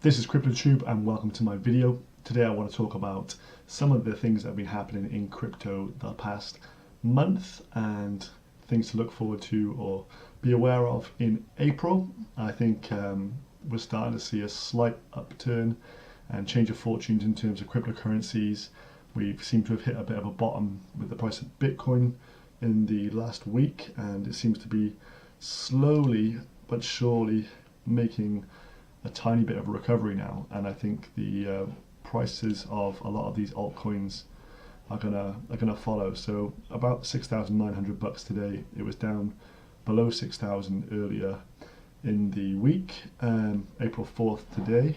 This is Cryptotube and welcome to my video. Today I want to talk about some of the things that have been happening in crypto the past month and things to look forward to or be aware of in April. I think we're starting to see a slight upturn and change of fortunes in terms of cryptocurrencies. We seem to have hit a bit of a bottom with the price of Bitcoin in the last week, and it seems to be slowly but surely making a tiny bit of a recovery now, and I think the prices of a lot of these altcoins are gonna follow. So about 6,900 bucks today. It was down below 6,000 earlier in the week, April 4th today.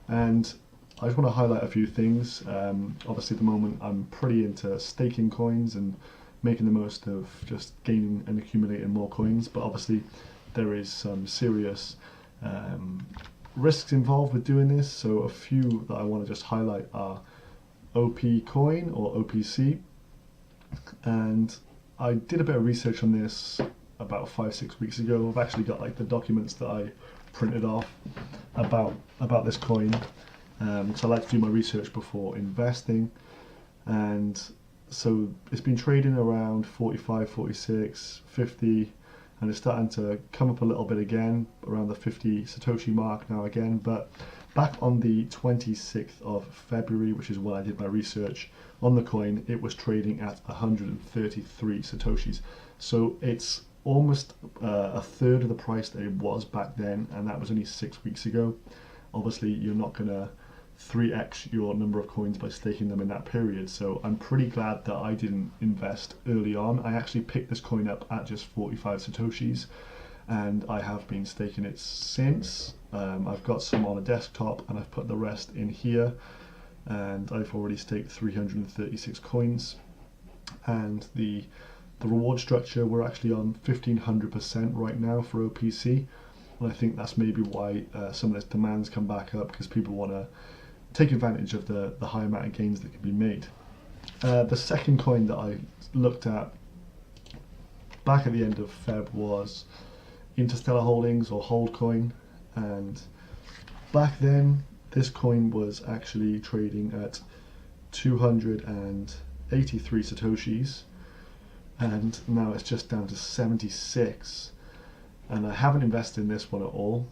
And I just want to highlight a few things. Obviously at the moment I'm pretty into staking coins and making the most of just gaining and accumulating more coins, but obviously there is some serious risks involved with doing this. So a few that I want to just highlight are OP coin or OPC, and I did a bit of research on this about 5-6 weeks ago. I've actually got like the documents that I printed off about this coin, so I like to do my research before investing. And so it's been trading around 45, 46, 50, and it's starting to come up a little bit again around the 50 Satoshi mark now again. But back on the 26th of February, which is when I did my research on the coin, it was trading at 133 Satoshis. So it's almost a third of the price that it was back then, and that was only 6 weeks ago. Obviously you're not gonna 3x your number of coins by staking them in that period, so I'm pretty glad that I didn't invest early on. I actually picked this coin up at just 45 Satoshis, and I have been staking it since. I've got some on a desktop and I've put the rest in here, and I've already staked 336 coins. And the reward structure, we're actually on 1500% right now for OPC, and I think that's maybe why some of this demand's come back up, because people want to take advantage of the high amount of gains that can be made. The second coin that I looked at back at the end of Feb was Interstellar Holdings or Holdcoin, and back then this coin was actually trading at 283 Satoshis, and now it's just down to 76, and I haven't invested in this one at all.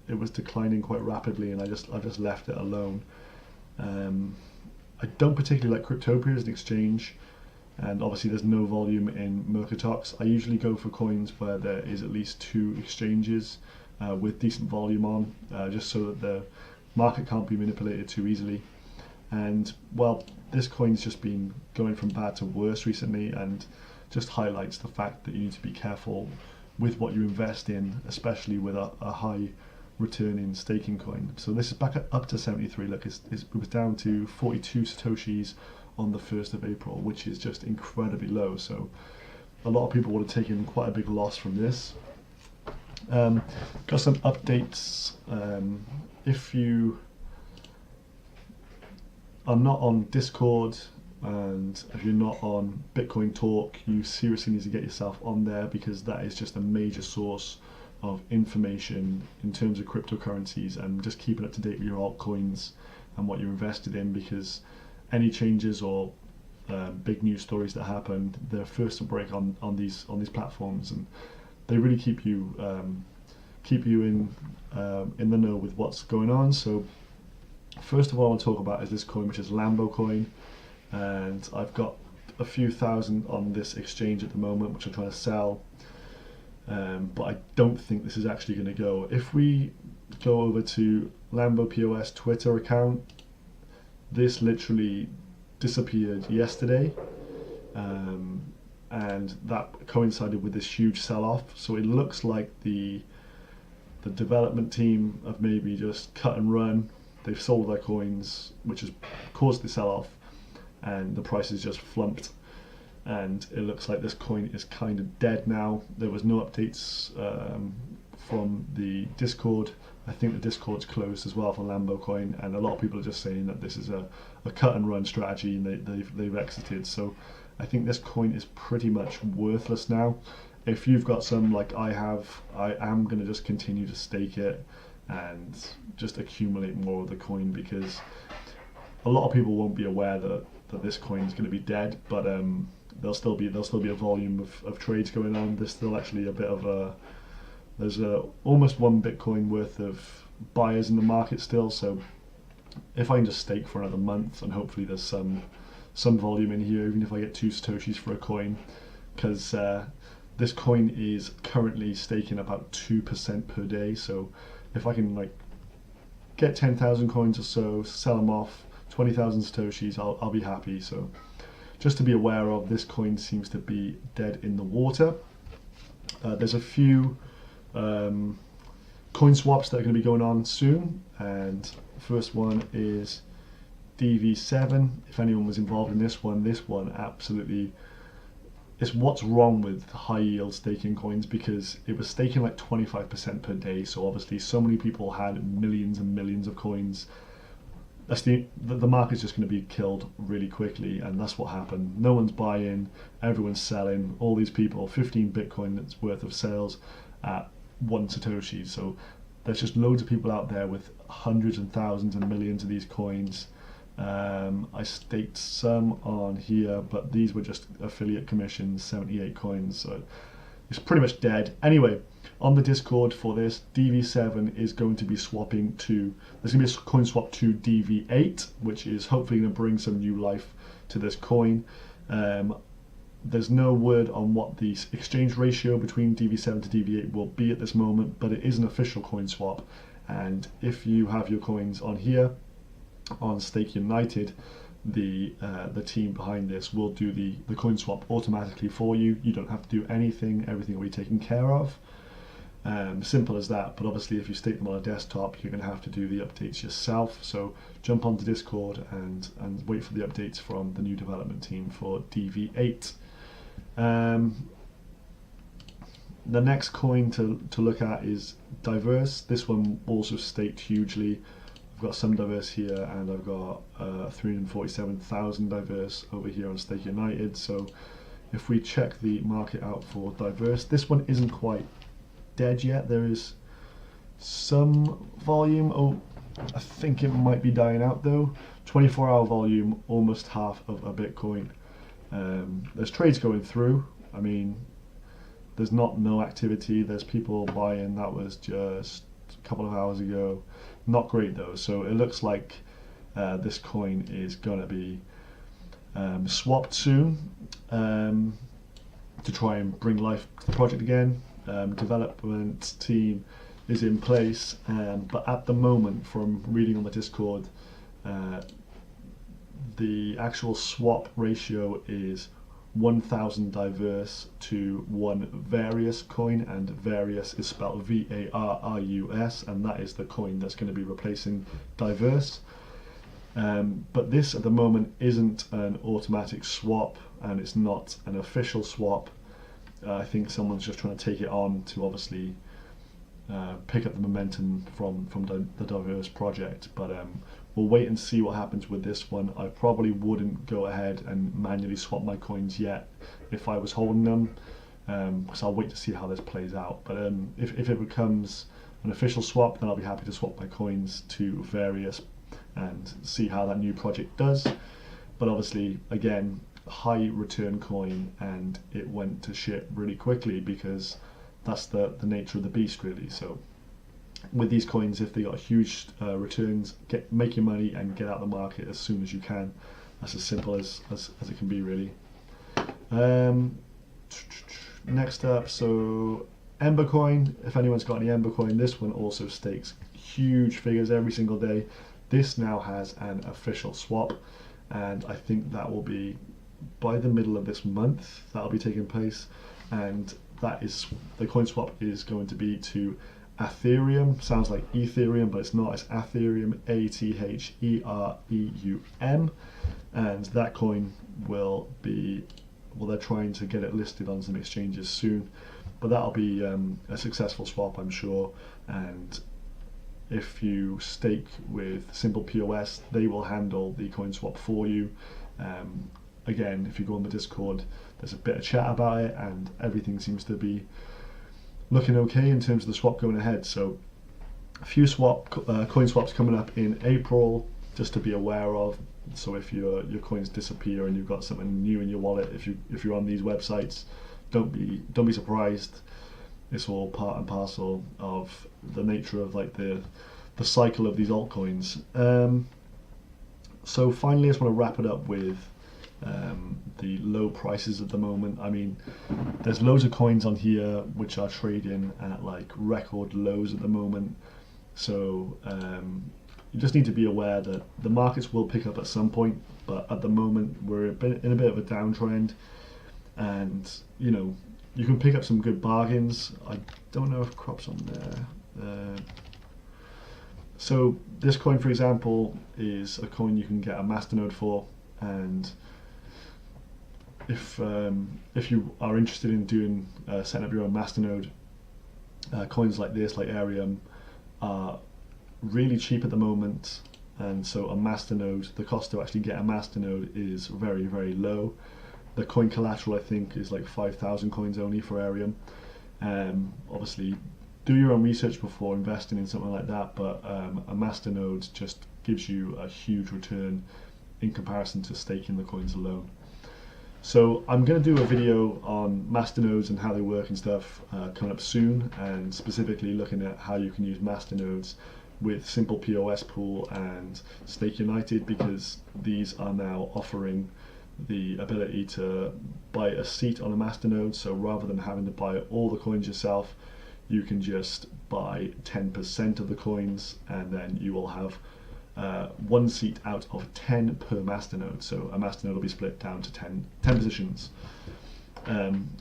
It was declining quite rapidly, and I just left it alone. I don't particularly like Cryptopia as an exchange, and obviously there's no volume in Mercatox. I usually go for coins where there is at least 2 exchanges with decent volume on, just so that the market can't be manipulated too easily. And well, this coin's just been going from bad to worse recently, and just highlights the fact that you need to be careful with what you invest in, especially with a high return in staking coin. So this is back up to 73. Look, it was down to 42 Satoshis on the 1st of April, which is just incredibly low. So a lot of people would have taken quite a big loss from this. Got some updates. If you are not on Discord and if you're not on Bitcoin Talk, you seriously need to get yourself on there, because that is just a major source of information in terms of cryptocurrencies and just keeping up to date with your altcoins and what you're invested in, because any changes or big news stories that happen, they're first to break on these platforms, and they really keep you in the know with what's going on. So first of all I want to talk about is this coin, which is Lambo coin, and I've got a few thousand on this exchange at the moment, which I'm trying to sell. But I don't think this is actually going to go. If we go over to Lambo POS Twitter account, this literally disappeared yesterday, and that coincided with this huge sell-off. So it looks like the development team have maybe just cut and run. They've sold their coins, which has caused the sell-off, and the price has just flumped. And it looks like this coin is kind of dead now. There was no updates from the Discord. I think the Discord's closed as well for Lambo coin, and a lot of people are just saying that this is a cut and run strategy, and they've exited. So I think this coin is pretty much worthless now. If you've got some like I have, I am going to just continue to stake it and just accumulate more of the coin, because a lot of people won't be aware that this coin is going to be dead, but there'll still be a volume of trades going on. There's still actually a bit of there's almost 1 Bitcoin worth of buyers in the market still. So if I can just stake for another month, and hopefully there's some volume in here, even if I get 2 Satoshis for a coin, because this coin is currently staking about 2% per day. So if I can like get 10,000 coins or so, sell them off, 20,000 Satoshis, I'll be happy. So just to be aware of, this coin seems to be dead in the water. There's a few coin swaps that are going to be going on soon, and the first one is DV7. If anyone was involved in this one absolutely, it's what's wrong with high yield staking coins, because it was staking like 25% per day. So obviously so many people had millions and millions of coins. The market's just going to be killed really quickly, and that's what happened. No one's buying, everyone's selling. All these people, 15 Bitcoin that's worth of sales at 1 Satoshi. So there's just loads of people out there with hundreds and thousands and millions of these coins. I staked some on here, but these were just affiliate commissions, 78 coins, so it's pretty much dead. Anyway, on the Discord for this, DV7 is going to be swapping to, there's going to be a coin swap to DV8, which is hopefully going to bring some new life to this coin. There's no word on what the exchange ratio between DV7 to DV8 will be at this moment, but it is an official coin swap. And if you have your coins on here, on Stake United, the team behind this will do the coin swap automatically for you. You don't have to do anything, everything will be taken care of. Simple as that. But obviously if you stake them on a desktop, you're going to have to do the updates yourself. So jump onto Discord and wait for the updates from the new development team for DV8. The next coin to look at is Diverse. This one also staked hugely. I've got some Diverse here, and I've got 347,000 Diverse over here on Stake United. So if we check the market out for Diverse, this one isn't quite dead yet. There is some volume. Oh, I think it might be dying out though. 24-hour volume, almost half of a Bitcoin. There's trades going through. I mean, there's no activity. There's people buying. That was just a couple of hours ago. Not great though. So it looks like this coin is gonna be swapped soon to try and bring life to the project again. Development team is in place, but at the moment, from reading on the Discord, the actual swap ratio is 1,000 Diverse to 1 Various coin, and Various is spelled VARRUS, and that is the coin that's going to be replacing Diverse. But this at the moment isn't an automatic swap, and it's not an official swap. I think someone's just trying to take it on to obviously pick up the momentum from the Diverse project, but we'll wait and see what happens with this one. I probably wouldn't go ahead and manually swap my coins yet if I was holding them, because I'll wait to see how this plays out. But if it becomes an official swap, then I'll be happy to swap my coins to Various and see how that new project does. But obviously, again, high return coin, and it went to shit really quickly because that's the nature of the beast, really. So with these coins, if they got huge returns, make your money and get out of the market as soon as you can. That's as simple as it can be, really. Next up, so Ember coin. If anyone's got any Ember coin, this one also stakes huge figures every single day. This now has an official swap, and I think that will be by the middle of this month. That'll be taking place, and that is, the coin swap is going to be to Ethereum. Sounds like Ethereum, but it's not. It's Ethereum, ATHEREUM, and that coin will be, well, they're trying to get it listed on some exchanges soon, but that'll be a successful swap, I'm sure. And if you stake with Simple POS, they will handle the coin swap for you. Again, if you go on the Discord, there's a bit of chat about it, and everything seems to be looking okay in terms of the swap going ahead. So A few coin swaps coming up in April, just to be aware of. So if your coins disappear and you've got something new in your wallet, if you're on these websites, don't be surprised. It's all part and parcel of the nature of like the cycle of these altcoins. So finally, I just want to wrap it up with the low prices at the moment. I mean, there's loads of coins on here which are trading at like record lows at the moment. So you just need to be aware that the markets will pick up at some point, but at the moment we're in a bit of a downtrend, and you know, you can pick up some good bargains. I don't know if Crop's on there. So this coin, for example, is a coin you can get a masternode for, and if you are interested in doing setting up your own masternode, coins like this, like Arium, are really cheap at the moment, and so a masternode, the cost to actually get a masternode is very, very low. The coin collateral, I think, is like 5,000 coins only for Arium. Obviously, do your own research before investing in something like that, but a masternode just gives you a huge return in comparison to staking the coins alone. So I'm going to do a video on masternodes and how they work and stuff coming up soon, and specifically looking at how you can use masternodes with Simple POS Pool and Stake United, because these are now offering the ability to buy a seat on a masternode. So rather than having to buy all the coins yourself, you can just buy 10% of the coins, and then you will have one seat out of 10 per masternode. So a masternode will be split down to 10 positions.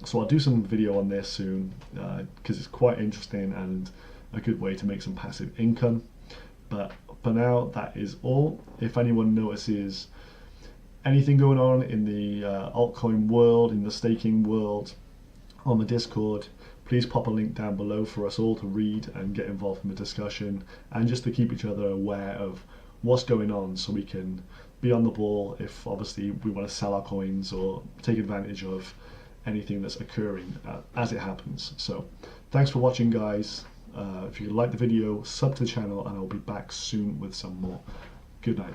So I'll do some video on this soon, because it's quite interesting and a good way to make some passive income. But for now, that is all. If anyone notices anything going on in the altcoin world, in the staking world, on the Discord, please pop a link down below for us all to read and get involved in the discussion, and just to keep each other aware of what's going on, so we can be on the ball if obviously we want to sell our coins or take advantage of anything that's occurring as it happens. So thanks for watching, guys. If you like the video, sub to the channel, and I'll be back soon with some more. Good night.